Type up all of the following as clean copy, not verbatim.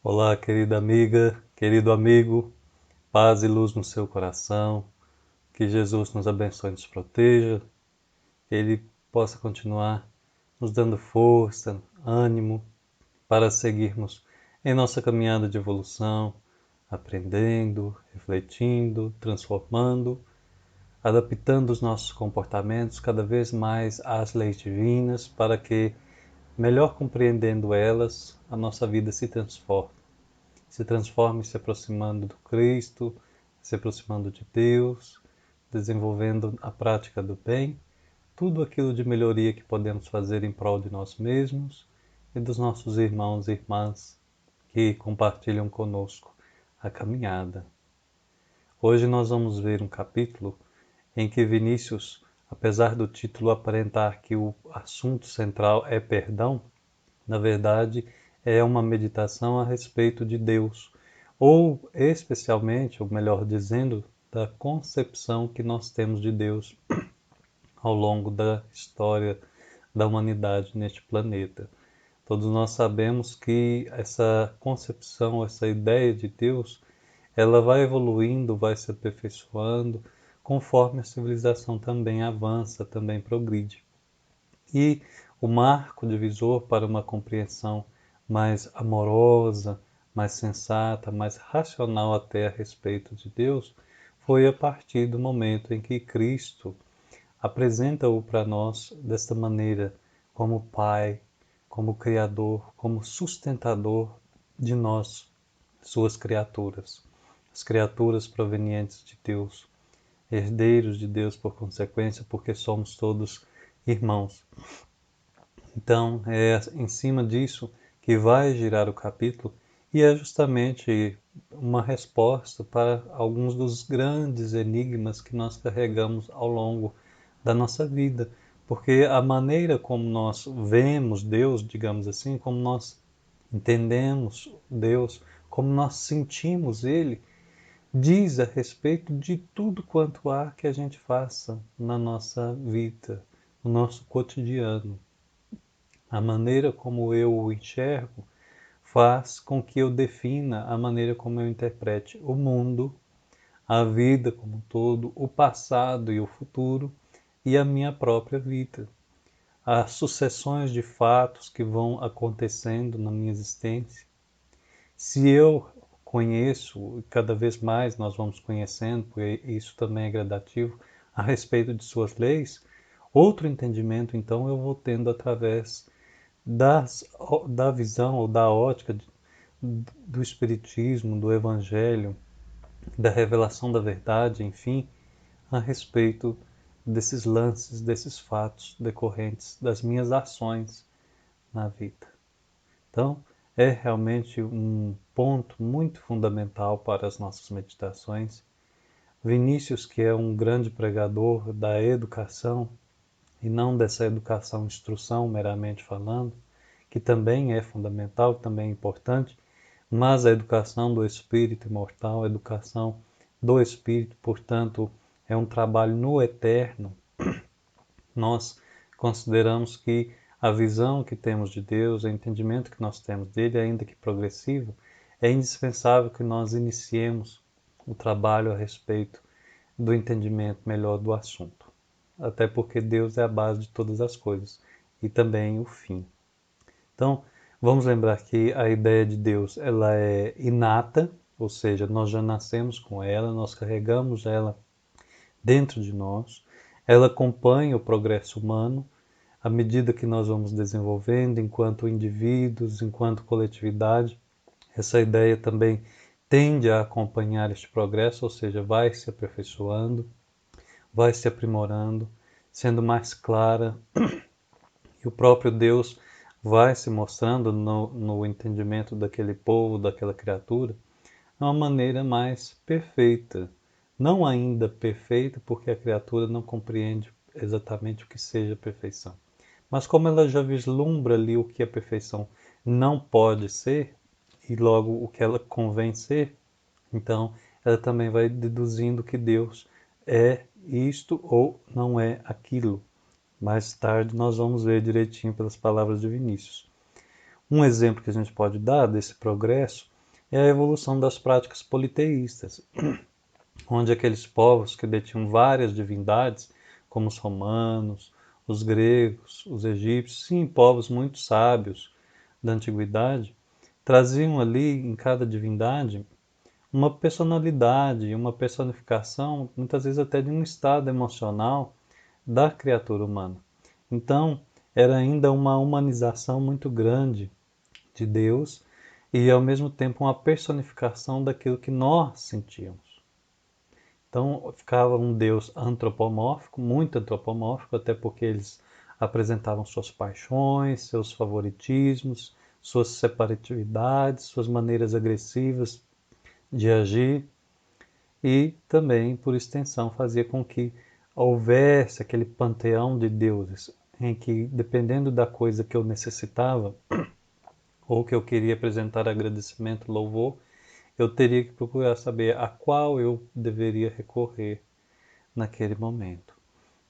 Olá, querida amiga, querido amigo, paz e luz no seu coração, que Jesus nos abençoe e nos proteja, que Ele possa continuar nos dando força, ânimo para seguirmos em nossa caminhada de evolução, aprendendo, refletindo, transformando, adaptando os nossos comportamentos cada vez mais às leis divinas para que, melhor compreendendo elas, a nossa vida se transforme se aproximando do Cristo, se aproximando de Deus, desenvolvendo a prática do bem, tudo aquilo de melhoria que podemos fazer em prol de nós mesmos e dos nossos irmãos e irmãs que compartilham conosco a caminhada. Hoje nós vamos ver um capítulo em que Vinícius, apesar do título aparentar que o assunto central é perdão, na verdade, é uma meditação a respeito de Deus, ou especialmente, ou melhor dizendo, da concepção que nós temos de Deus ao longo da história da humanidade neste planeta. Todos nós sabemos que essa concepção, essa ideia de Deus, ela vai evoluindo, vai se aperfeiçoando, conforme a civilização também avança, também progride. E o marco divisor para uma compreensão mais amorosa, mais sensata, mais racional até a respeito de Deus, foi a partir do momento em que Cristo apresenta-o para nós desta maneira, como Pai, como Criador, como sustentador de nós, suas criaturas. As criaturas provenientes de Deus, herdeiros de Deus por consequência, porque somos todos irmãos. Então, é em cima disso que vai girar o capítulo e é justamente uma resposta para alguns dos grandes enigmas que nós carregamos ao longo da nossa vida. Porque a maneira como nós vemos Deus, digamos assim, como nós entendemos Deus, como nós sentimos Ele, diz a respeito de tudo quanto há que a gente faça na nossa vida, no nosso cotidiano. A maneira como eu o enxergo faz com que eu defina a maneira como eu interprete o mundo, a vida como um todo, o passado e o futuro e a minha própria vida. As sucessões de fatos que vão acontecendo na minha existência. Se eu conheço, e cada vez mais nós vamos conhecendo, porque isso também é gradativo, a respeito de suas leis, outro entendimento então eu vou tendo através da visão ou da ótica do Espiritismo, do Evangelho, da revelação da verdade, enfim, a respeito desses lances, desses fatos decorrentes das minhas ações na vida. Então, é realmente um ponto muito fundamental para as nossas meditações. Vinícius, que é um grande pregador da educação, e não dessa educação instrução meramente falando, que também é fundamental, também é importante, mas a educação do espírito imortal, a educação do espírito, portanto, é um trabalho no eterno. Nós consideramos que a visão que temos de Deus, o entendimento que nós temos dele, ainda que progressivo, é indispensável que nós iniciemos o trabalho a respeito do entendimento melhor do assunto. Até porque Deus é a base de todas as coisas e também o fim. Então, vamos lembrar que a ideia de Deus ela é inata, ou seja, nós já nascemos com ela, nós carregamos ela dentro de nós, ela acompanha o progresso humano à medida que nós vamos desenvolvendo enquanto indivíduos, enquanto coletividade. Essa ideia também tende a acompanhar este progresso, ou seja, vai se aperfeiçoando, vai se aprimorando, sendo mais clara, e o próprio Deus vai se mostrando no entendimento daquele povo, daquela criatura, de uma maneira mais perfeita. Não ainda perfeita, porque a criatura não compreende exatamente o que seja perfeição. Mas como ela já vislumbra ali o que a perfeição não pode ser, e logo o que ela convém ser, então ela também vai deduzindo que Deus é isto ou não é aquilo. Mais tarde nós vamos ver direitinho pelas palavras de Vinícius. Um exemplo que a gente pode dar desse progresso é a evolução das práticas politeístas, onde aqueles povos que detinham várias divindades, como os romanos, os gregos, os egípcios, sim, povos muito sábios da antiguidade, traziam ali em cada divindade uma personalidade, uma personificação, muitas vezes até de um estado emocional da criatura humana. Então, era ainda uma humanização muito grande de Deus e, ao mesmo tempo, uma personificação daquilo que nós sentíamos. Então, ficava um Deus antropomórfico, muito antropomórfico, até porque eles apresentavam suas paixões, seus favoritismos, suas separatividades, suas maneiras agressivas de agir e também, por extensão, fazia com que houvesse aquele panteão de deuses em que, dependendo da coisa que eu necessitava ou que eu queria apresentar agradecimento, louvor, eu teria que procurar saber a qual eu deveria recorrer naquele momento.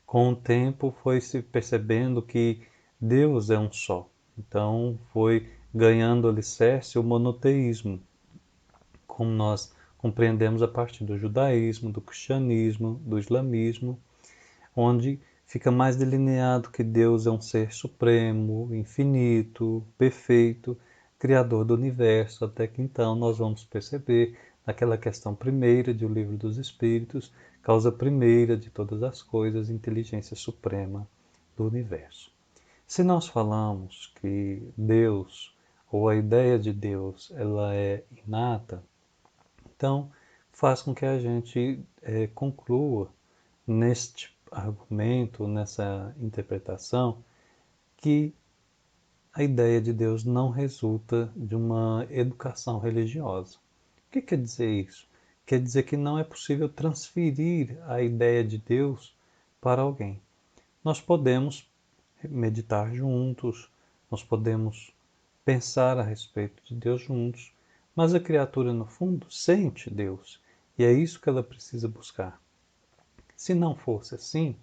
Com o tempo foi se percebendo que Deus é um só. Então foi ganhando alicerce o monoteísmo, como nós compreendemos a partir do judaísmo, do cristianismo, do islamismo, onde fica mais delineado que Deus é um ser supremo, infinito, perfeito, criador do universo, até que então nós vamos perceber naquela questão primeira do Livro dos Espíritos, causa primeira de todas as coisas, inteligência suprema do universo. Se nós falamos que Deus, ou a ideia de Deus, ela é inata, então faz com que a gente conclua neste argumento, nessa interpretação, que a ideia de Deus não resulta de uma educação religiosa. O que quer dizer isso? Quer dizer que não é possível transferir a ideia de Deus para alguém. Nós podemos meditar juntos, nós podemos pensar a respeito de Deus juntos, mas a criatura, no fundo, sente Deus, e é isso que ela precisa buscar. Se não fosse assim,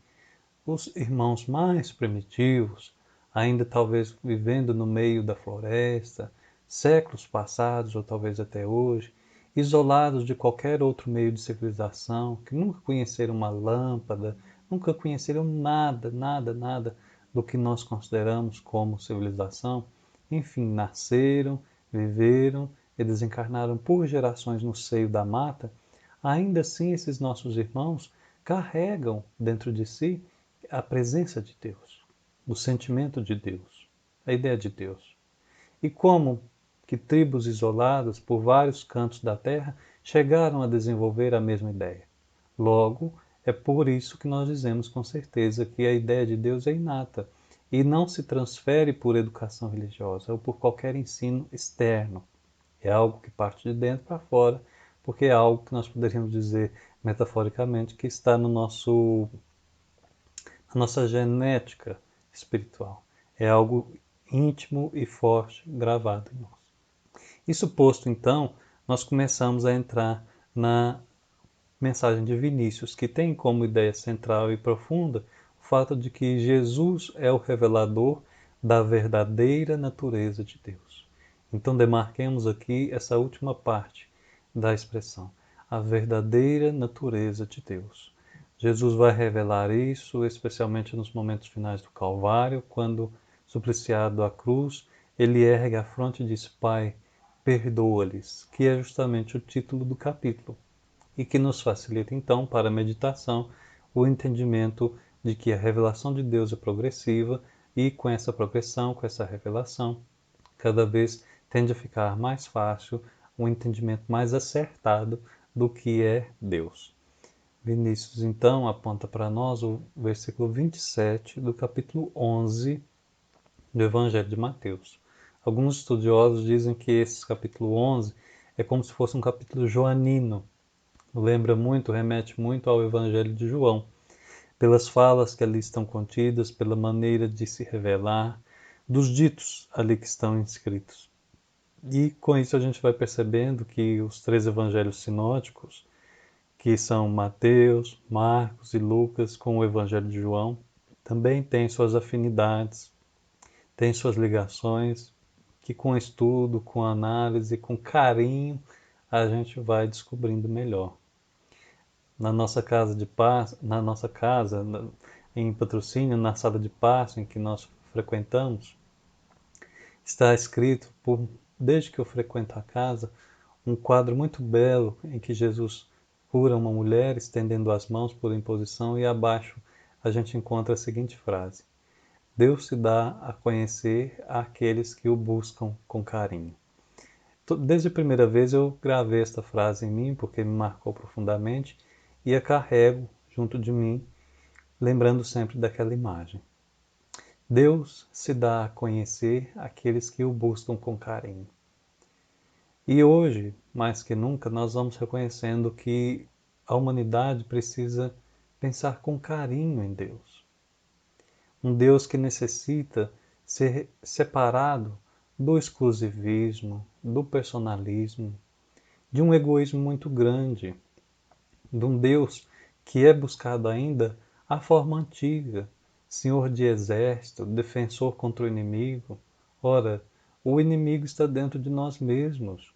os irmãos mais primitivos, ainda talvez vivendo no meio da floresta, séculos passados ou talvez até hoje, isolados de qualquer outro meio de civilização, que nunca conheceram uma lâmpada, nunca conheceram nada, nada, nada do que nós consideramos como civilização, enfim, nasceram, viveram e desencarnaram por gerações no seio da mata, ainda assim esses nossos irmãos carregam dentro de si a presença de Deus, o sentimento de Deus, a ideia de Deus. E como que tribos isoladas por vários cantos da terra chegaram a desenvolver a mesma ideia. Logo, é por isso que nós dizemos com certeza que a ideia de Deus é inata e não se transfere por educação religiosa ou por qualquer ensino externo. É algo que parte de dentro para fora, porque é algo que nós poderíamos dizer metaforicamente que está no na nossa genética espiritual. É algo íntimo e forte gravado em nós. Isso posto, então, nós começamos a entrar na mensagem de Vinícius, que tem como ideia central e profunda o fato de que Jesus é o revelador da verdadeira natureza de Deus. Então, demarquemos aqui essa última parte da expressão, a verdadeira natureza de Deus. Jesus vai revelar isso, especialmente nos momentos finais do Calvário, quando, supliciado à cruz, ele ergue a fronte e diz: Pai, perdoa-lhes, que é justamente o título do capítulo, e que nos facilita então para a meditação o entendimento de que a revelação de Deus é progressiva e com essa progressão, com essa revelação, cada vez tende a ficar mais fácil um entendimento mais acertado do que é Deus. Vinícius então aponta para nós o versículo 27 do capítulo 11 do Evangelho de Mateus. Alguns estudiosos dizem que esse capítulo 11 é como se fosse um capítulo joanino. Lembra muito, remete muito ao Evangelho de João, pelas falas que ali estão contidas, pela maneira de se revelar, dos ditos ali que estão inscritos. E com isso a gente vai percebendo que os três evangelhos sinóticos, que são Mateus, Marcos e Lucas, com o Evangelho de João, também têm suas afinidades, têm suas ligações que com estudo, com análise, com carinho, a gente vai descobrindo melhor. Na nossa casa de paz, na nossa casa, em Patrocínio, na sala de pasto em que nós frequentamos, está escrito, desde que eu frequento a casa, um quadro muito belo em que Jesus cura uma mulher estendendo as mãos por imposição e abaixo a gente encontra a seguinte frase: Deus se dá a conhecer àqueles que o buscam com carinho. Desde a primeira vez eu gravei esta frase em mim porque me marcou profundamente e a carrego junto de mim, lembrando sempre daquela imagem. Deus se dá a conhecer àqueles que o buscam com carinho. E hoje, mais que nunca, nós vamos reconhecendo que a humanidade precisa pensar com carinho em Deus. Um Deus que necessita ser separado do exclusivismo, do personalismo, de um egoísmo muito grande, de um Deus que é buscado ainda à forma antiga, Senhor de exército, defensor contra o inimigo. Ora, o inimigo está dentro de nós mesmos.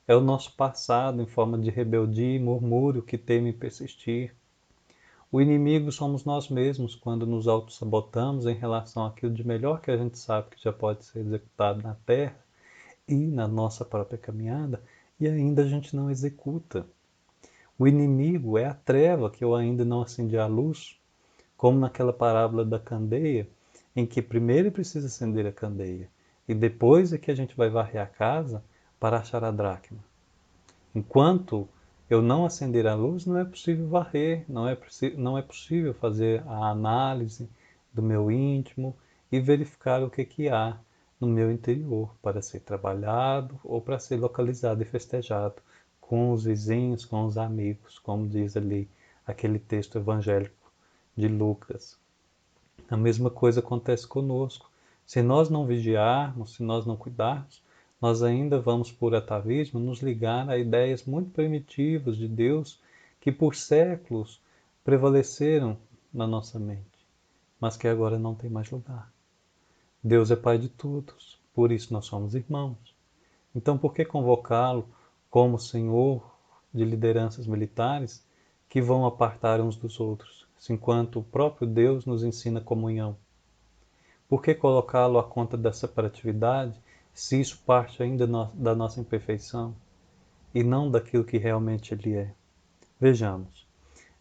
É o nosso passado em forma de rebeldia e murmúrio que teme persistir. O inimigo somos nós mesmos quando nos autossabotamos em relação àquilo de melhor que a gente sabe que já pode ser executado na terra e na nossa própria caminhada e ainda a gente não executa. O inimigo é a treva que eu ainda não acendi a luz, como naquela parábola da candeia, em que primeiro precisa acender a candeia e depois é que a gente vai varrer a casa para achar a dracma. Enquanto eu não acender a luz, não é possível varrer, não é possível fazer a análise do meu íntimo e verificar o que há no meu interior para ser trabalhado ou para ser localizado e festejado com os vizinhos, com os amigos, como diz ali aquele texto evangélico de Lucas. A mesma coisa acontece conosco. Se nós não vigiarmos, se nós não cuidarmos, nós ainda vamos, por atavismo, nos ligar a ideias muito primitivas de Deus que por séculos prevaleceram na nossa mente, mas que agora não tem mais lugar. Deus é Pai de todos, por isso nós somos irmãos. Então, por que convocá-lo como Senhor de lideranças militares que vão apartar uns dos outros, enquanto o próprio Deus nos ensina comunhão? Por que colocá-lo à conta da separatividade, se isso parte ainda da nossa imperfeição e não daquilo que realmente Ele é? Vejamos.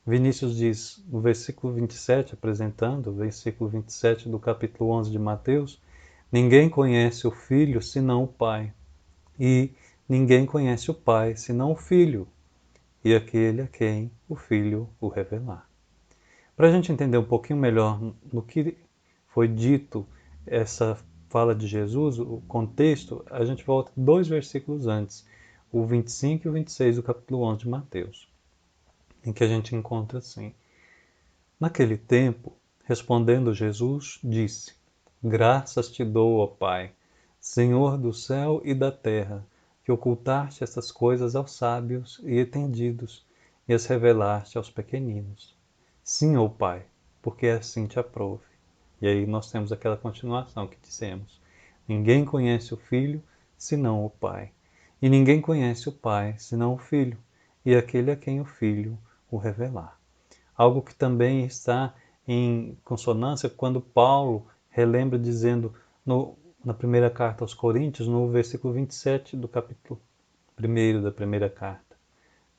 Vinícius diz no versículo 27, apresentando o versículo 27 do capítulo 11 de Mateus, ninguém conhece o Filho senão o Pai, e ninguém conhece o Pai senão o Filho, e aquele a quem o Filho o revelar. Para a gente entender um pouquinho melhor no que foi dito essa fala de Jesus, o contexto, a gente volta 2 versículos antes, o 25 e o 26 do capítulo 11 de Mateus, em que a gente encontra assim: Naquele tempo, respondendo Jesus, disse: Graças te dou, ó Pai, Senhor do céu e da terra, que ocultaste estas coisas aos sábios e entendidos e as revelaste aos pequeninos. Sim, ó Pai, porque assim te aprouve. E aí nós temos aquela continuação que dissemos: Ninguém conhece o Filho senão o Pai, e ninguém conhece o Pai senão o Filho, e aquele a quem o Filho o revelar. Algo que também está em consonância quando Paulo relembra dizendo na primeira carta aos Coríntios, no versículo 27 do capítulo 1 da primeira carta: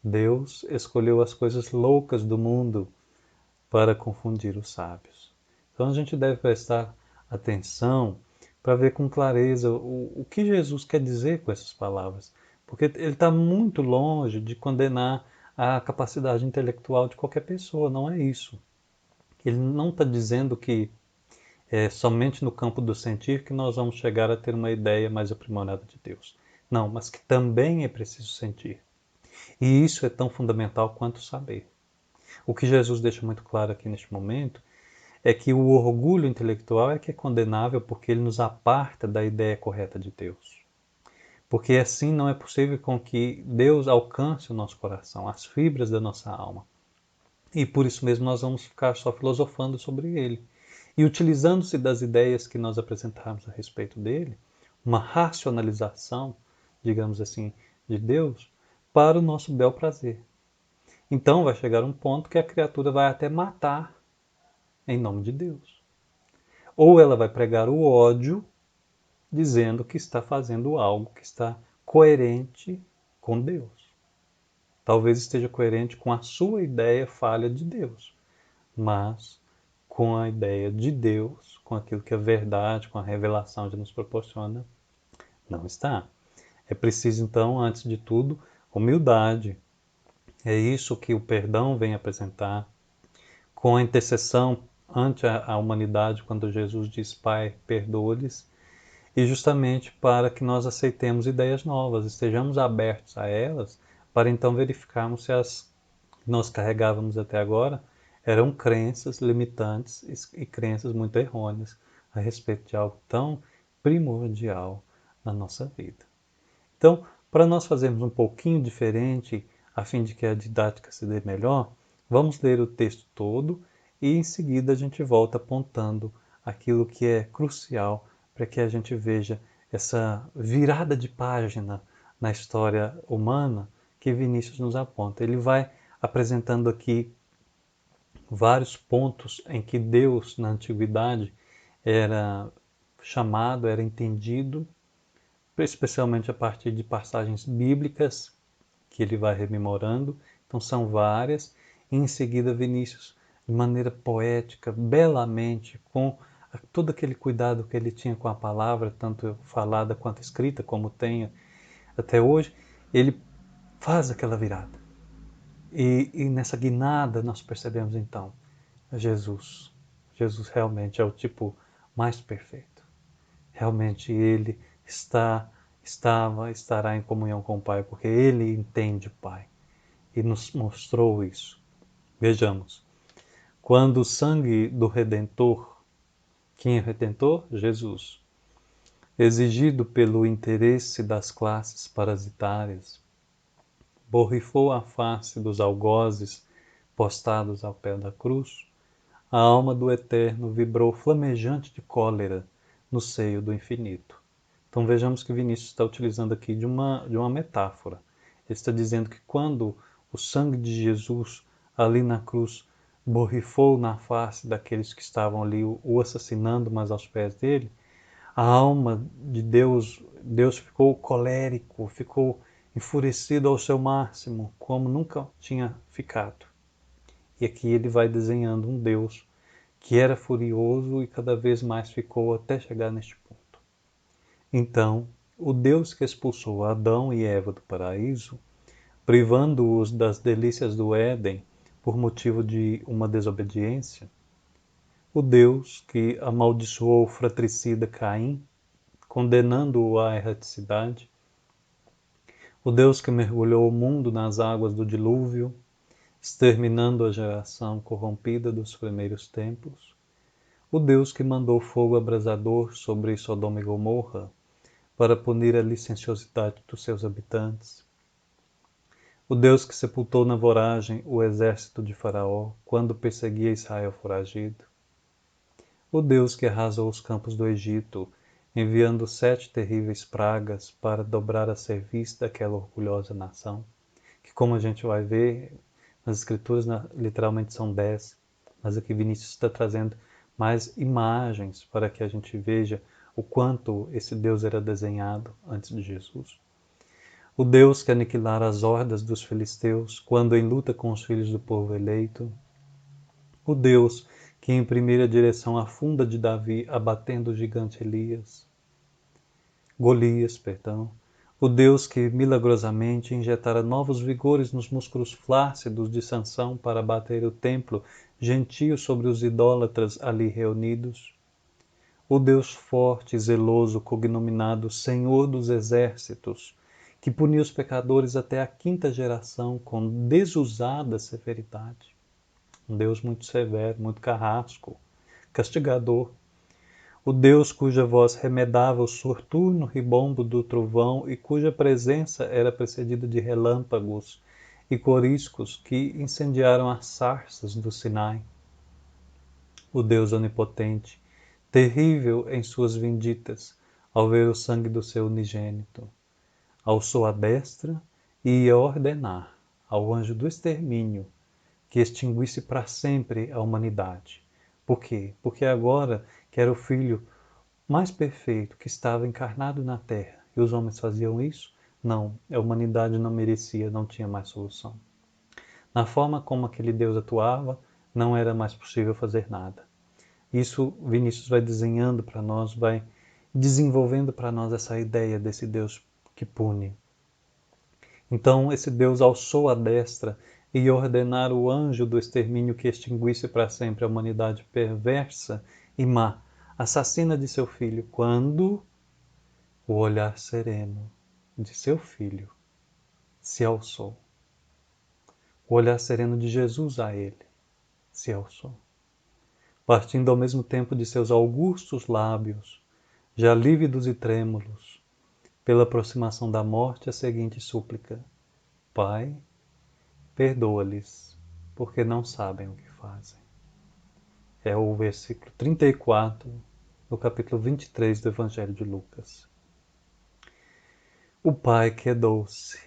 Deus escolheu as coisas loucas do mundo para confundir os sábios. Então a gente deve prestar atenção para ver com clareza o que Jesus quer dizer com essas palavras, porque ele está muito longe de condenar a capacidade intelectual de qualquer pessoa, não é isso. Ele não está dizendo que é somente no campo do sentir que nós vamos chegar a ter uma ideia mais aprimorada de Deus. Não, mas que também é preciso sentir. E isso é tão fundamental quanto saber. O que Jesus deixa muito claro aqui neste momento é que o orgulho intelectual é que é condenável porque ele nos aparta da ideia correta de Deus. Porque assim não é possível com que Deus alcance o nosso coração, as fibras da nossa alma. E por isso mesmo nós vamos ficar só filosofando sobre ele. E utilizando-se das ideias que nós apresentarmos a respeito dele, uma racionalização, digamos assim, de Deus para o nosso bel prazer. Então vai chegar um ponto que a criatura vai até matar em nome de Deus. Ou ela vai pregar o ódio, dizendo que está fazendo algo que está coerente com Deus. Talvez esteja coerente com a sua ideia falha de Deus, mas com a ideia de Deus, com aquilo que é verdade, com a revelação que nos proporciona, não está. É preciso, então, antes de tudo, humildade. É isso que o perdão vem apresentar. Com a intercessão ante a humanidade, quando Jesus diz, Pai, perdoa-lhes, e justamente para que nós aceitemos ideias novas, estejamos abertos a elas, para então verificarmos se as que nós carregávamos até agora eram crenças limitantes e crenças muito errôneas a respeito de algo tão primordial na nossa vida. Então, para nós fazermos um pouquinho diferente, a fim de que a didática se dê melhor, vamos ler o texto todo e em seguida a gente volta apontando aquilo que é crucial para que a gente veja essa virada de página na história humana que Vinícius nos aponta. Ele vai apresentando aqui vários pontos em que Deus, na antiguidade, era chamado, era entendido, especialmente a partir de passagens bíblicas que ele vai rememorando. Então são várias. E em seguida Vinícius, de maneira poética, belamente, com todo aquele cuidado que ele tinha com a palavra, tanto falada quanto escrita, como tem até hoje, ele faz aquela virada. E nessa guinada nós percebemos então Jesus. Jesus realmente é o tipo mais perfeito. Realmente ele estará em comunhão com o Pai, porque ele entende o Pai e nos mostrou isso. Vejamos, quando o sangue do Redentor, quem é o Redentor? Jesus, exigido pelo interesse das classes parasitárias, borrifou a face dos algozes postados ao pé da cruz, a alma do Eterno vibrou flamejante de cólera no seio do infinito. Então vejamos que Vinícius está utilizando aqui de uma metáfora. Ele está dizendo que quando o sangue de Jesus ali na cruz borrifou na face daqueles que estavam ali o assassinando, mas aos pés dele, a alma de Deus ficou colérico, ficou enfurecido ao seu máximo, como nunca tinha ficado. E aqui ele vai desenhando um Deus que era furioso e cada vez mais ficou até chegar neste ponto. Então, o Deus que expulsou Adão e Eva do paraíso, privando-os das delícias do Éden por motivo de uma desobediência, o Deus que amaldiçoou o fratricida Caim, condenando-o à erraticidade, o Deus que mergulhou o mundo nas águas do dilúvio, exterminando a geração corrompida dos primeiros tempos, o Deus que mandou fogo abrasador sobre Sodoma e Gomorra, para punir a licenciosidade dos seus habitantes. O Deus que sepultou na voragem o exército de Faraó quando perseguia Israel foragido. O Deus que arrasou os campos do Egito, enviando 7 terríveis pragas para dobrar a cerviz daquela orgulhosa nação, que, como a gente vai ver nas Escrituras, literalmente são 10, mas aqui Vinícius está trazendo mais imagens para que a gente veja o quanto esse Deus era desenhado antes de Jesus. O Deus que aniquilara as hordas dos filisteus quando em luta com os filhos do povo eleito. O Deus que em primeira direção a funda de Davi abatendo o gigante Golias. O Deus que milagrosamente injetara novos vigores nos músculos flácidos de Sansão para bater o templo gentio sobre os idólatras ali reunidos. O Deus forte e zeloso, cognominado Senhor dos Exércitos, que punia os pecadores até a 5ª geração com desusada severidade. Um Deus muito severo, muito carrasco, castigador. O Deus cuja voz remedava o soturno ribombo do trovão e cuja presença era precedida de relâmpagos e coriscos que incendiaram as sarças do Sinai. O Deus onipotente, terrível em suas vinditas, ao ver o sangue do seu unigênito. Alçou a destra e ia ordenar ao anjo do extermínio que extinguisse para sempre a humanidade. Por quê? Porque agora que era o Filho mais perfeito que estava encarnado na Terra e os homens faziam isso, não, a humanidade não merecia, não tinha mais solução. Na forma como aquele Deus atuava, não era mais possível fazer nada. Isso Vinícius vai desenhando para nós, vai desenvolvendo para nós essa ideia desse Deus que pune. Então esse Deus alçou a destra e ordenar o anjo do extermínio que extinguisse para sempre a humanidade perversa e má, assassina de seu filho, quando o olhar sereno de seu filho se alçou. O olhar sereno de Jesus a ele se alçou. Partindo ao mesmo tempo de seus augustos lábios, já lívidos e trêmulos, pela aproximação da morte, a seguinte súplica: Pai, perdoa-lhes, porque não sabem o que fazem. É o versículo 34 do capítulo 23 do Evangelho de Lucas. O Pai quedou-se.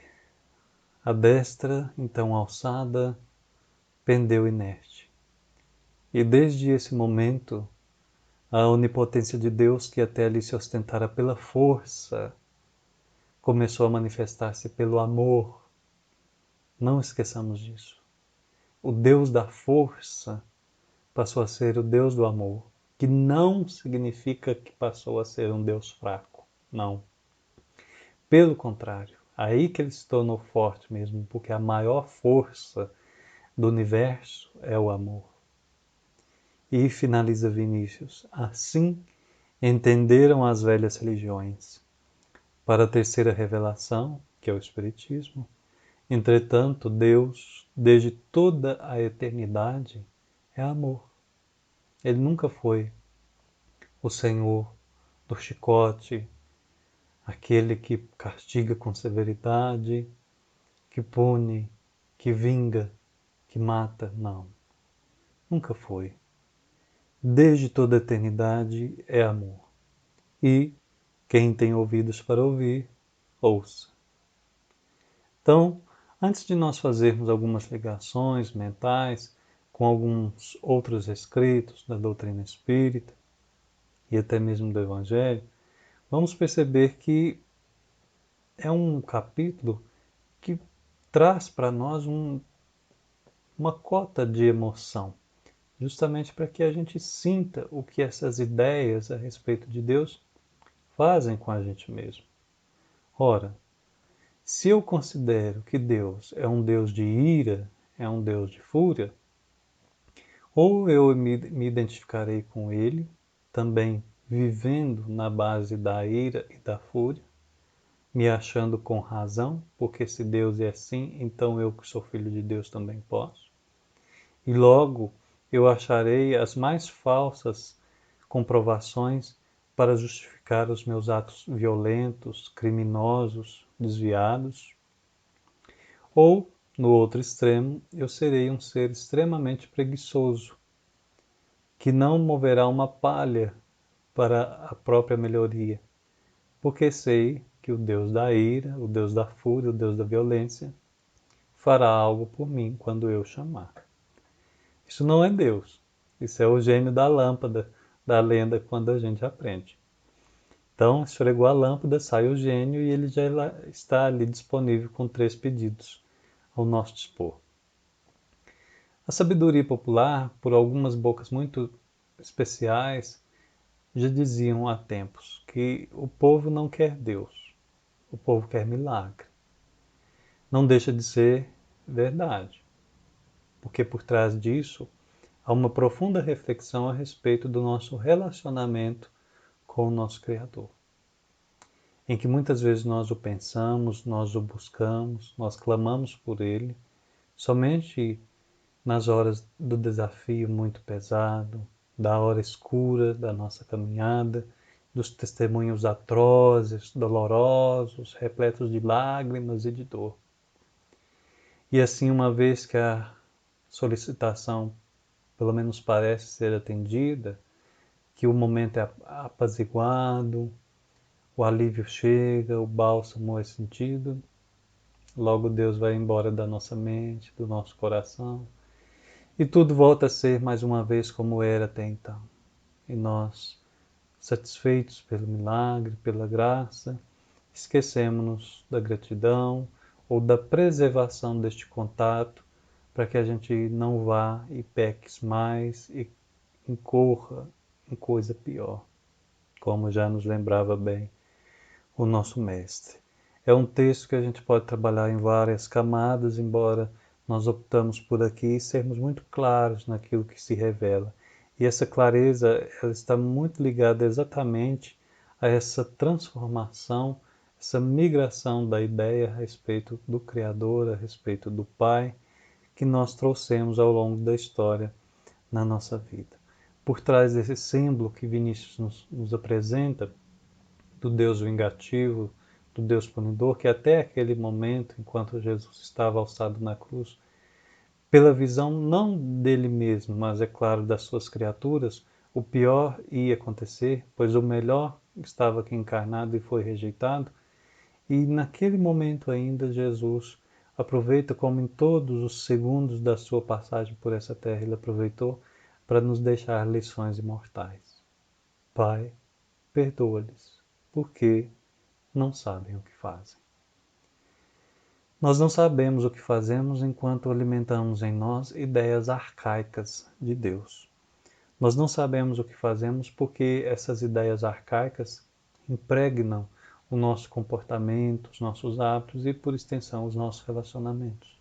A destra, então alçada, pendeu inerte. E desde esse momento, a onipotência de Deus, que até ali se ostentara pela força, começou a manifestar-se pelo amor. Não esqueçamos disso. O Deus da força passou a ser o Deus do amor, que não significa que passou a ser um Deus fraco. Não. Pelo contrário, aí que ele se tornou forte mesmo, porque a maior força do universo é o amor. E finaliza Vinícius: assim entenderam as velhas religiões. Para a terceira revelação, que é o Espiritismo, entretanto, Deus, desde toda a eternidade, é amor. Ele nunca foi o Senhor do chicote, aquele que castiga com severidade, que pune, que vinga, que mata. Não, nunca foi. Desde toda a eternidade é amor. E quem tem ouvidos para ouvir, ouça. Então, antes de nós fazermos algumas ligações mentais com alguns outros escritos da doutrina espírita e até mesmo do Evangelho, vamos perceber que é um capítulo que traz para nós uma cota de emoção, justamente para que a gente sinta o que essas ideias a respeito de Deus fazem com a gente mesmo. Ora, se eu considero que Deus é um Deus de ira, é um Deus de fúria, ou eu me identificarei com Ele, também vivendo na base da ira e da fúria, me achando com razão, porque se Deus é assim, então eu que sou filho de Deus também posso. E logo eu acharei as mais falsas comprovações para justificar os meus atos violentos, criminosos, desviados. Ou, no outro extremo, eu serei um ser extremamente preguiçoso, que não moverá uma palha para a própria melhoria, porque sei que o Deus da ira, o Deus da fúria, o Deus da violência, fará algo por mim quando eu chamar. Isso não é Deus. Isso é o gênio da lâmpada, da lenda, quando a gente aprende. Então, esfregou a lâmpada, sai o gênio e ele já está ali disponível com 3 pedidos ao nosso dispor. A sabedoria popular, por algumas bocas muito especiais, já diziam há tempos que o povo não quer Deus, o povo quer milagre. Não deixa de ser verdade, porque por trás disso há uma profunda reflexão a respeito do nosso relacionamento com o nosso Criador, em que muitas vezes nós o pensamos, nós o buscamos, nós clamamos por Ele, somente nas horas do desafio muito pesado, da hora escura da nossa caminhada, dos testemunhos atrozes, dolorosos, repletos de lágrimas e de dor. E assim, uma vez que a solicitação pelo menos parece ser atendida, que o momento é apaziguado, o alívio chega, o bálsamo é sentido, logo Deus vai embora da nossa mente, do nosso coração, e tudo volta a ser mais uma vez como era até então. E nós, satisfeitos pelo milagre, pela graça, esquecemos-nos da gratidão ou da preservação deste contato para que a gente não vá e peque mais e incorra em coisa pior, como já nos lembrava bem o nosso mestre. É um texto que a gente pode trabalhar em várias camadas, embora nós optamos por aqui sermos muito claros naquilo que se revela. E essa clareza ela está muito ligada exatamente a essa transformação, essa migração da ideia a respeito do Criador, a respeito do Pai, que nós trouxemos ao longo da história na nossa vida. Por trás desse símbolo que Vinícius nos apresenta, do Deus vingativo, do Deus punidor, que até aquele momento, enquanto Jesus estava alçado na cruz, pela visão não dele mesmo, mas é claro das suas criaturas, o pior ia acontecer, pois o melhor estava aqui encarnado e foi rejeitado. E naquele momento ainda Jesus aproveita, como em todos os segundos da sua passagem por essa terra, ele aproveitou para nos deixar lições imortais. Pai, perdoa-lhes, porque não sabem o que fazem. Nós não sabemos o que fazemos enquanto alimentamos em nós ideias arcaicas de Deus. Nós não sabemos o que fazemos porque essas ideias arcaicas impregnam o nosso comportamento, os nossos hábitos e, por extensão, os nossos relacionamentos.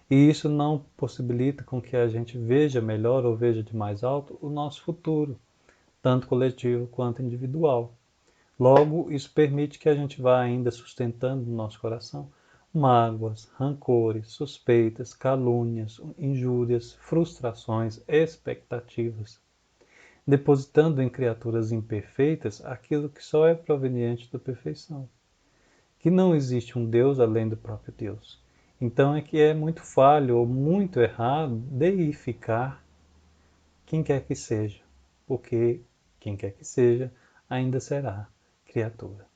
E isso não possibilita com que a gente veja melhor ou veja de mais alto o nosso futuro, tanto coletivo quanto individual. Logo, isso permite que a gente vá ainda sustentando no nosso coração mágoas, rancores, suspeitas, calúnias, injúrias, frustrações, expectativas, depositando em criaturas imperfeitas aquilo que só é proveniente da perfeição. Que não existe um Deus além do próprio Deus. Então é que é muito falho ou muito errado deificar quem quer que seja, porque quem quer que seja ainda será criatura.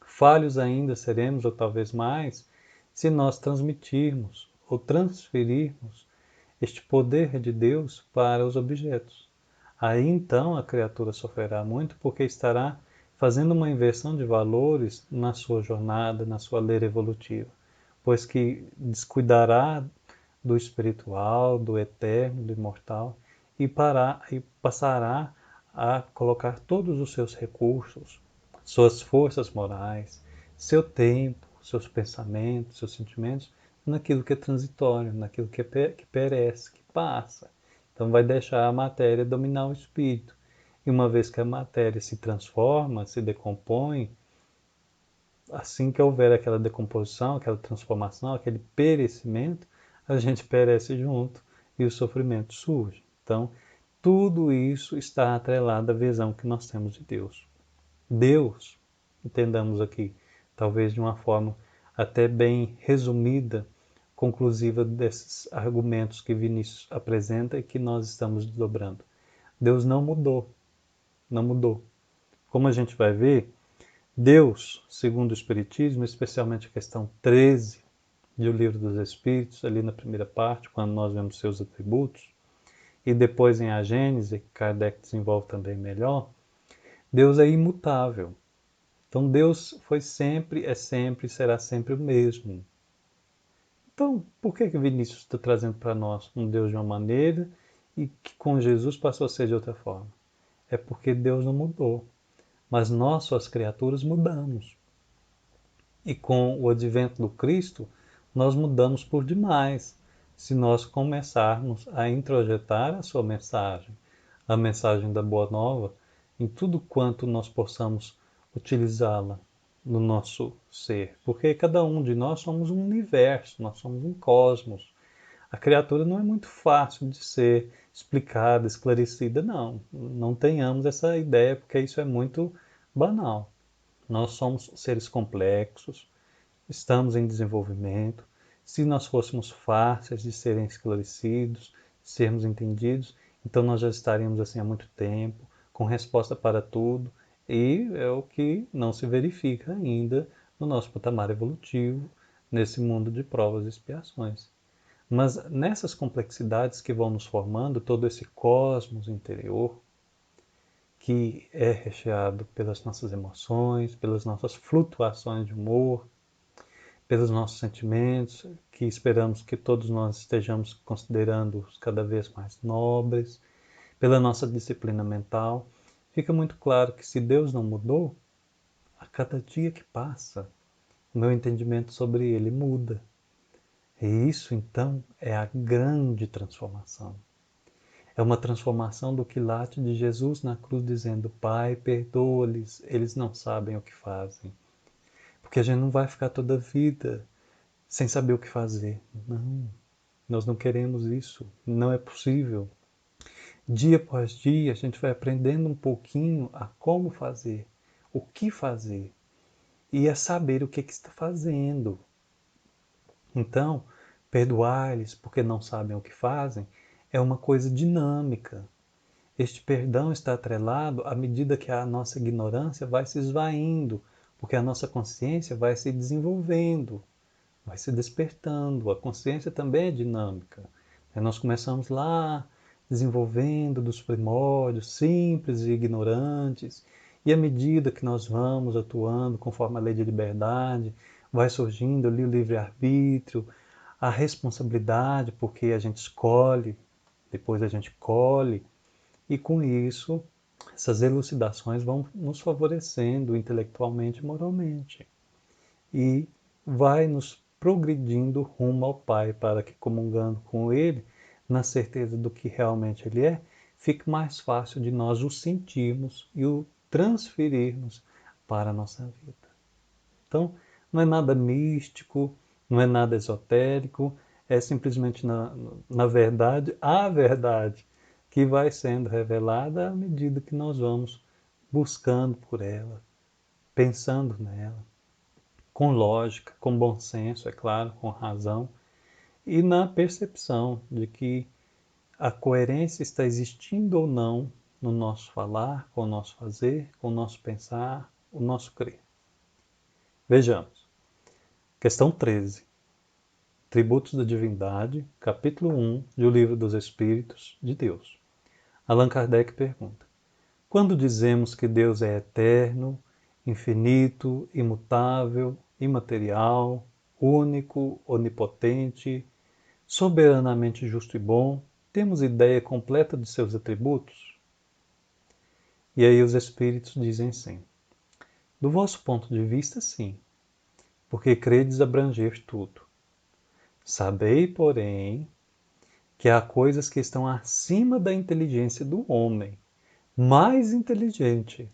Falhos ainda seremos, ou talvez mais, se nós transmitirmos ou transferirmos este poder de Deus para os objetos. Aí então a criatura sofrerá muito porque estará fazendo uma inversão de valores na sua jornada, na sua lei evolutiva, pois que descuidará do espiritual, do eterno, do imortal e passará a colocar todos os seus recursos, suas forças morais, seu tempo, seus pensamentos, seus sentimentos, naquilo que é transitório, naquilo que perece, que passa. Então vai deixar a matéria dominar o espírito. E uma vez que a matéria se transforma, se decompõe, assim que houver aquela decomposição, aquela transformação, aquele perecimento, a gente perece junto e o sofrimento surge. Então, tudo isso está atrelado à visão que nós temos de Deus. Deus, entendamos aqui, talvez de uma forma até bem resumida, conclusiva desses argumentos que Vinícius apresenta e que nós estamos desdobrando. Deus não mudou, não mudou. Como a gente vai ver, Deus, segundo o Espiritismo, especialmente a questão 13 do Livro dos Espíritos, ali na primeira parte, quando nós vemos seus atributos, e depois em A Gênese, que Kardec desenvolve também melhor, Deus é imutável. Então Deus foi sempre, é sempre e será sempre o mesmo. Então, por que Vinícius está trazendo para nós um Deus de uma maneira e que com Jesus passou a ser de outra forma? É porque Deus não mudou, mas nós, suas criaturas, mudamos. E com o advento do Cristo, nós mudamos por demais, se nós começarmos a introjetar a sua mensagem, a mensagem da Boa Nova, em tudo quanto nós possamos utilizá-la no nosso ser. Porque cada um de nós somos um universo, nós somos um cosmos. A criatura não é muito fácil de ser explicada, esclarecida, não. Não tenhamos essa ideia, porque isso é muito banal. Nós somos seres complexos, estamos em desenvolvimento. Se nós fôssemos fáceis de serem esclarecidos, de sermos entendidos, então nós já estaríamos assim há muito tempo, com resposta para tudo. E é o que não se verifica ainda no nosso patamar evolutivo, nesse mundo de provas e expiações. Mas nessas complexidades que vão nos formando, todo esse cosmos interior, que é recheado pelas nossas emoções, pelas nossas flutuações de humor, pelos nossos sentimentos, que esperamos que todos nós estejamos considerando cada vez mais nobres, pela nossa disciplina mental, fica muito claro que se Deus não mudou, a cada dia que passa, o meu entendimento sobre ele muda. E isso, então, é a grande transformação. É uma transformação do quilate de Jesus na cruz, dizendo: Pai, perdoa-lhes, eles não sabem o que fazem. Porque a gente não vai ficar toda a vida sem saber o que fazer. Não, nós não queremos isso. Não é possível. Dia após dia, a gente vai aprendendo um pouquinho a como fazer, o que fazer e a saber o que está fazendo. Então, perdoar-lhes porque não sabem o que fazem é uma coisa dinâmica. Este perdão está atrelado à medida que a nossa ignorância vai se esvaindo, porque a nossa consciência vai se desenvolvendo, vai se despertando. A consciência também é dinâmica. Nós começamos lá desenvolvendo dos primórdios, simples e ignorantes, e à medida que nós vamos atuando conforme a lei de liberdade, vai surgindo ali o livre-arbítrio, a responsabilidade, porque a gente escolhe, depois a gente colhe, e com isso, essas elucidações vão nos favorecendo intelectualmente e moralmente. E vai nos progredindo rumo ao Pai, para que, comungando com Ele, na certeza do que realmente Ele é, fique mais fácil de nós o sentirmos e o transferirmos para a nossa vida. Então, não é nada místico, não é nada esotérico, é simplesmente, na verdade, a verdade que vai sendo revelada à medida que nós vamos buscando por ela, pensando nela, com lógica, com bom senso, é claro, com razão, e na percepção de que a coerência está existindo ou não no nosso falar, com o nosso fazer, com o nosso pensar, o nosso crer. Vejamos. Questão 13. Tributos da Divindade, capítulo 1 do Livro dos Espíritos de Deus. Allan Kardec pergunta: quando dizemos que Deus é eterno, infinito, imutável, imaterial, único, onipotente, soberanamente justo e bom, temos ideia completa de seus atributos? E aí os Espíritos dizem sim. Do vosso ponto de vista, sim, porque credes abranger tudo. Sabei, porém, que há coisas que estão acima da inteligência do homem, mais inteligente,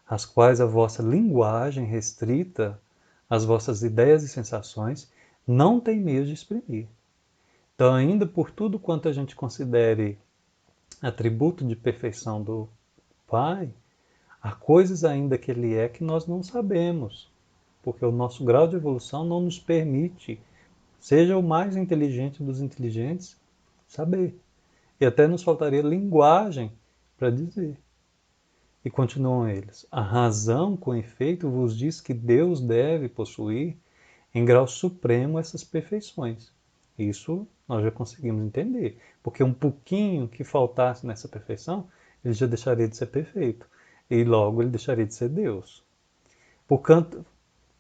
as quais a vossa linguagem restrita, as vossas ideias e sensações, não tem meios de exprimir. Então, ainda por tudo quanto a gente considere atributo de perfeição do Pai, há coisas ainda que Ele é que nós não sabemos, porque o nosso grau de evolução não nos permite, seja o mais inteligente dos inteligentes, saber. E até nos faltaria linguagem para dizer. E continuam eles: a razão, com efeito, vos diz que Deus deve possuir em grau supremo essas perfeições. Isso nós já conseguimos entender, porque um pouquinho que faltasse nessa perfeição, ele já deixaria de ser perfeito, e logo ele deixaria de ser Deus. Portanto,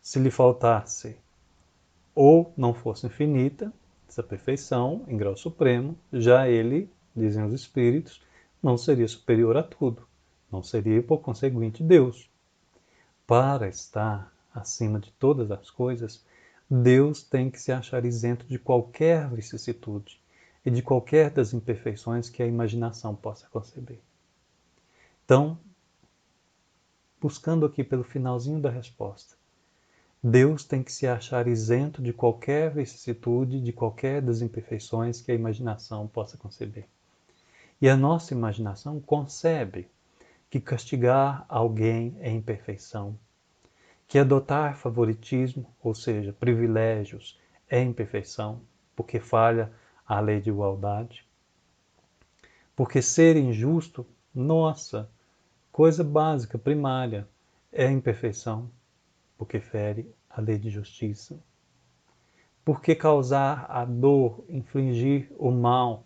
se lhe faltasse ou não fosse infinita, essa perfeição em grau supremo, já ele, dizem os espíritos, não seria superior a tudo, não seria, por conseguinte, Deus. Para estar acima de todas as coisas, Deus tem que se achar isento de qualquer vicissitude e de qualquer das imperfeições que a imaginação possa conceber. Então, buscando aqui pelo finalzinho da resposta, Deus tem que se achar isento de qualquer vicissitude, de qualquer das imperfeições que a imaginação possa conceber. E a nossa imaginação concebe que castigar alguém é imperfeição, que adotar favoritismo, ou seja, privilégios, é imperfeição, porque falha a lei de igualdade. Porque ser injusto, nossa, coisa básica, primária, é a imperfeição, porque fere a lei de justiça. Por que causar a dor, infligir o mal,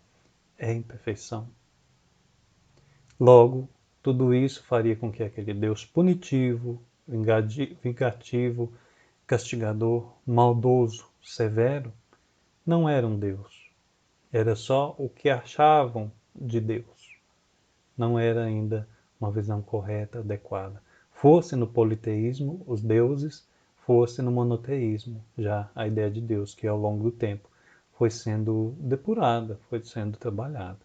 é imperfeição. Logo, tudo isso faria com que aquele Deus punitivo, vingativo, castigador, maldoso, severo, não era um Deus. Era só o que achavam de Deus. Não era ainda uma visão correta, adequada. Fosse no politeísmo, os deuses, fosse no monoteísmo, já a ideia de Deus, que ao longo do tempo foi sendo depurada, foi sendo trabalhada.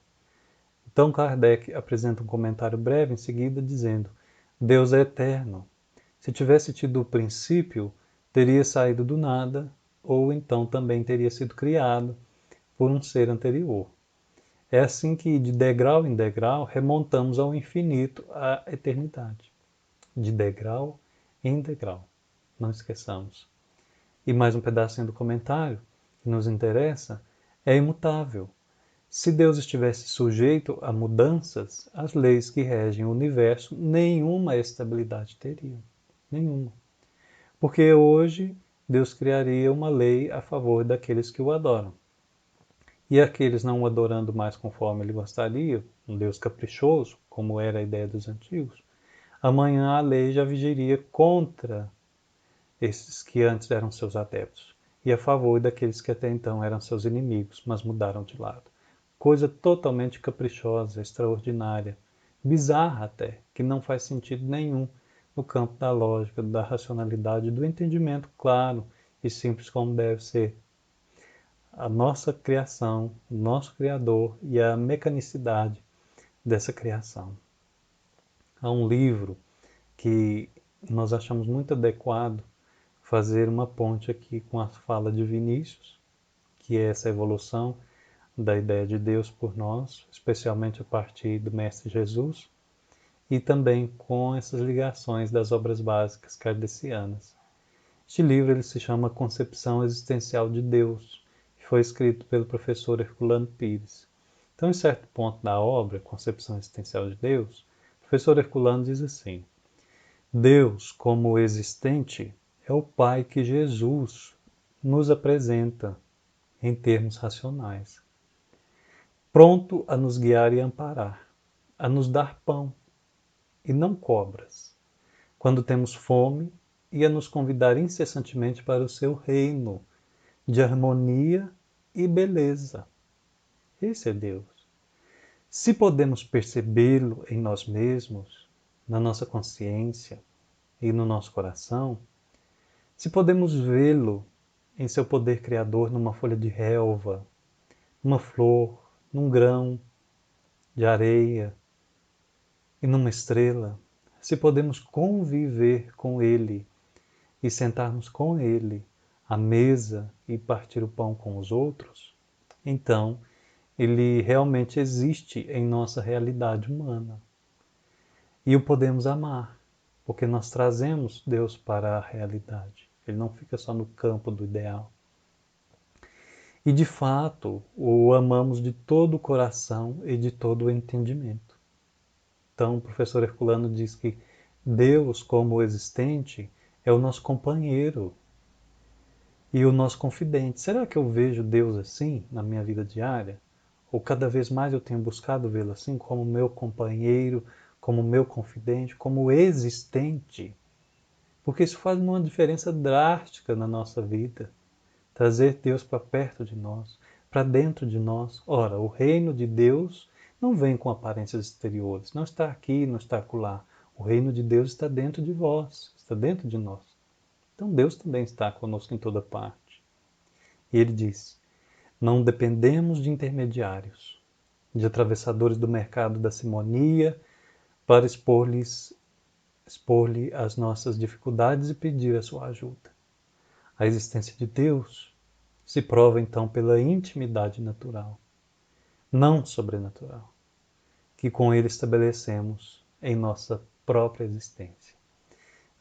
Então Kardec apresenta um comentário breve em seguida dizendo: Deus é eterno. Se tivesse tido o princípio, teria saído do nada, ou então também teria sido criado por um ser anterior. É assim que, de degrau em degrau, remontamos ao infinito, à eternidade. De degrau em degrau. Não esqueçamos. E mais um pedacinho do comentário, que nos interessa, é imutável. Se Deus estivesse sujeito a mudanças, as leis que regem o universo, nenhuma estabilidade teriam. Nenhuma. Porque hoje Deus criaria uma lei a favor daqueles que o adoram. E aqueles não o adorando mais conforme ele gostaria, um Deus caprichoso, como era a ideia dos antigos, amanhã a lei já vigiria contra esses que antes eram seus adeptos, e a favor daqueles que até então eram seus inimigos, mas mudaram de lado. Coisa totalmente caprichosa, extraordinária, bizarra até, que não faz sentido nenhum no campo da lógica, da racionalidade, do entendimento claro e simples como deve ser a nossa criação, o nosso Criador e a mecanicidade dessa criação. Há um livro que nós achamos muito adequado fazer uma ponte aqui com a fala de Vinícius, que é essa evolução da ideia de Deus por nós, especialmente a partir do Mestre Jesus, e também com essas ligações das obras básicas kardecianas. Este livro ele se chama Concepção Existencial de Deus, que foi escrito pelo professor Herculano Pires. Então, em certo ponto da obra, Concepção Existencial de Deus, o professor Herculano diz assim: Deus, como existente, é o Pai que Jesus nos apresenta em termos racionais, pronto a nos guiar e amparar, a nos dar pão e não cobras, quando temos fome, e a nos convidar incessantemente para o seu reino de harmonia e beleza. Esse é Deus. Se podemos percebê-lo em nós mesmos, na nossa consciência e no nosso coração, se podemos vê-lo em seu poder criador numa folha de relva, numa flor, num grão de areia e numa estrela, se podemos conviver com ele e sentarmos com ele à mesa e partir o pão com os outros, então ele realmente existe em nossa realidade humana. E o podemos amar, porque nós trazemos Deus para a realidade. Ele não fica só no campo do ideal. E de fato, o amamos de todo o coração e de todo o entendimento. Então, o professor Herculano diz que Deus, como existente, é o nosso companheiro e o nosso confidente. Será que eu vejo Deus assim na minha vida diária? Ou cada vez mais eu tenho buscado vê-lo assim como meu companheiro, como meu confidente, como existente? Porque isso faz uma diferença drástica na nossa vida. Trazer Deus para perto de nós, para dentro de nós. Ora, o reino de Deus não vem com aparências exteriores, não está aqui, não está acolá. O reino de Deus está dentro de vós, está dentro de nós. Então Deus também está conosco em toda parte. E ele diz: não dependemos de intermediários, de atravessadores do mercado da simonia, para expor-lhe as nossas dificuldades e pedir a sua ajuda. A existência de Deus se prova então pela intimidade natural, não sobrenatural, que com ele estabelecemos em nossa própria existência.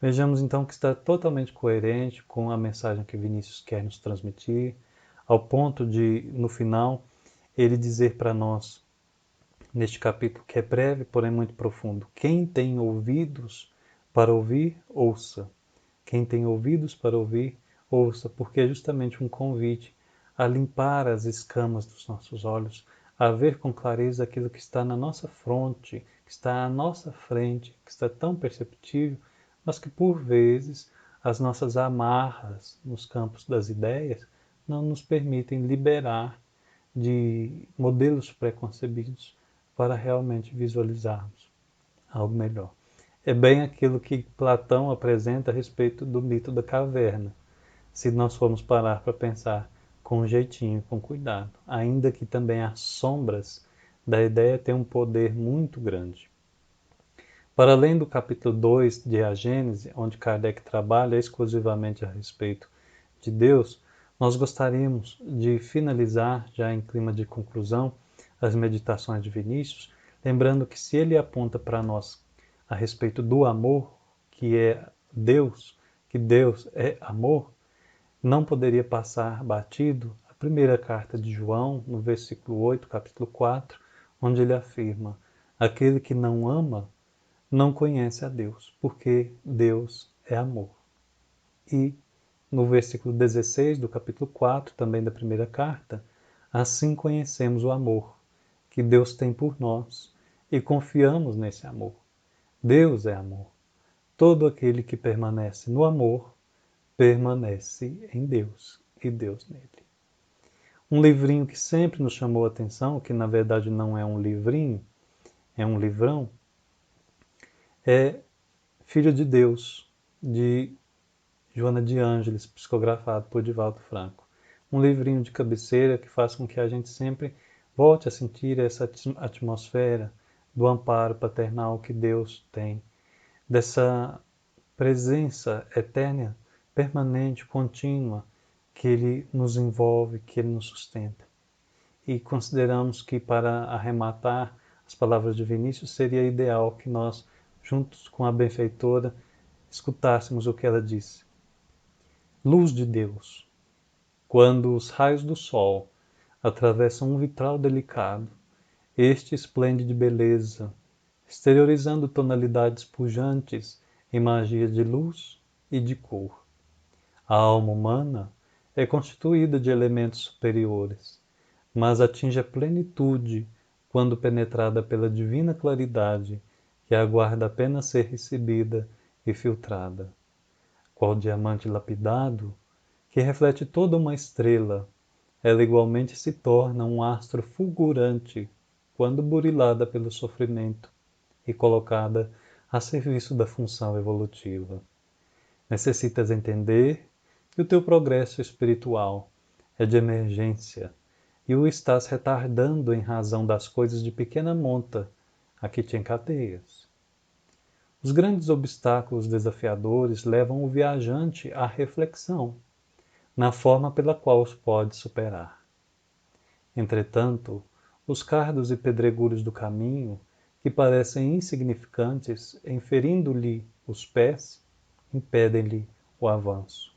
Vejamos então que está totalmente coerente com a mensagem que Vinícius quer nos transmitir, ao ponto de, no final, ele dizer para nós: neste capítulo que é breve, porém muito profundo. Quem tem ouvidos para ouvir, ouça. Quem tem ouvidos para ouvir, ouça, porque é justamente um convite a limpar as escamas dos nossos olhos, a ver com clareza aquilo que está na nossa fronte, que está à nossa frente, que está tão perceptível, mas que por vezes as nossas amarras nos campos das ideias não nos permitem liberar de modelos preconcebidos para realmente visualizarmos algo melhor. É bem aquilo que Platão apresenta a respeito do mito da caverna. Se nós formos parar para pensar com jeitinho, com cuidado, ainda que também as sombras da ideia têm um poder muito grande. Para além do capítulo 2 de A Gênese, onde Kardec trabalha exclusivamente a respeito de Deus, nós gostaríamos de finalizar, já em clima de conclusão, as meditações de Vinícius, lembrando que se ele aponta para nós a respeito do amor, que é Deus, que Deus é amor, não poderia passar batido a primeira carta de João, no versículo 8, capítulo 4, onde ele afirma: aquele que não ama não conhece a Deus, porque Deus é amor. E no versículo 16 do capítulo 4, também da primeira carta, assim conhecemos o amor que Deus tem por nós e confiamos nesse amor. Deus é amor. Todo aquele que permanece no amor, permanece em Deus e Deus nele. Um livrinho que sempre nos chamou a atenção, que na verdade não é um livrinho, é um livrão, é Filho de Deus, de Joana de Ângeles, psicografado por Divaldo Franco. Um livrinho de cabeceira que faz com que a gente sempre volte a sentir essa atmosfera do amparo paternal que Deus tem, dessa presença eterna, permanente, contínua, que Ele nos envolve, que Ele nos sustenta. E consideramos que, para arrematar as palavras de Vinícius, seria ideal que nós, juntos com a benfeitora, escutássemos o que ela disse. Luz de Deus, quando os raios do sol atravessam um vitral delicado, este esplende de beleza, exteriorizando tonalidades pujantes em magia de luz e de cor. A alma humana é constituída de elementos superiores, mas atinge a plenitude quando penetrada pela divina claridade que aguarda apenas ser recebida e filtrada. Qual diamante lapidado, que reflete toda uma estrela, ela igualmente se torna um astro fulgurante quando burilada pelo sofrimento e colocada a serviço da função evolutiva. Necessitas entender que o teu progresso espiritual é de emergência e o estás retardando em razão das coisas de pequena monta a que te encadeias. Os grandes obstáculos desafiadores levam o viajante à reflexão na forma pela qual os pode superar. Entretanto, os cardos e pedregulhos do caminho, que parecem insignificantes em ferindo-lhe os pés, impedem-lhe o avanço.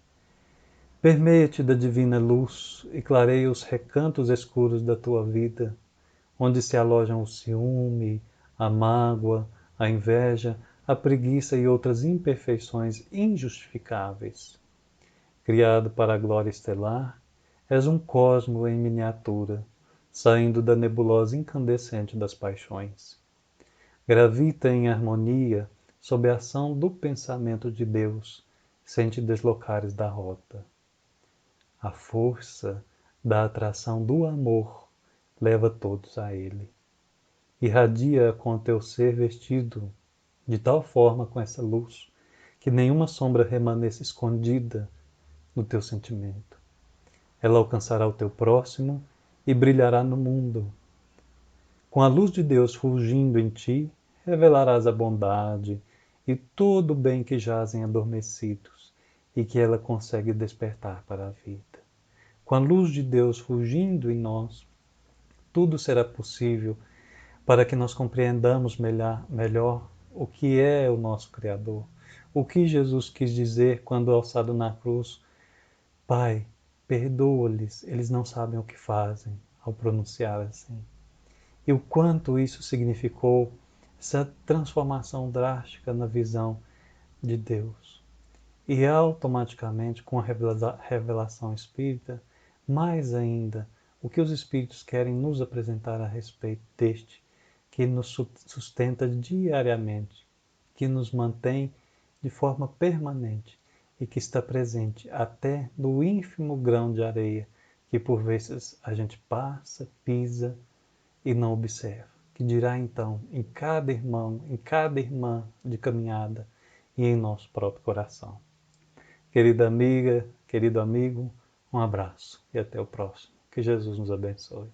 Permeia-te da divina luz e clareia os recantos escuros da tua vida, onde se alojam o ciúme, a mágoa, a inveja, a preguiça e outras imperfeições injustificáveis. Criado para a glória estelar, és um cosmo em miniatura, saindo da nebulosa incandescente das paixões. Gravita em harmonia sob a ação do pensamento de Deus, sem te deslocares da rota. A força da atração do amor leva todos a Ele. Irradia com teu ser vestido de tal forma com essa luz, que nenhuma sombra remaneça escondida no teu sentimento. Ela alcançará o teu próximo e brilhará no mundo. Com a luz de Deus fulgindo em ti, revelarás a bondade e todo o bem que jazem adormecidos e que ela consegue despertar para a vida. Com a luz de Deus fulgindo em nós, tudo será possível para que nós compreendamos melhor o que é o nosso Criador, o que Jesus quis dizer quando alçado na cruz: Pai, perdoa-lhes, eles não sabem o que fazem, ao pronunciar assim. e o quanto isso significou essa transformação drástica na visão de Deus. E automaticamente, com a revelação espírita, mais ainda, o que os espíritos querem nos apresentar a respeito deste, que nos sustenta diariamente, que nos mantém de forma permanente e que está presente até no ínfimo grão de areia que por vezes a gente passa, pisa e não observa. Que dirá então em cada irmão, em cada irmã de caminhada e em nosso próprio coração. Querida amiga, querido amigo, um abraço e até o próximo. Que Jesus nos abençoe.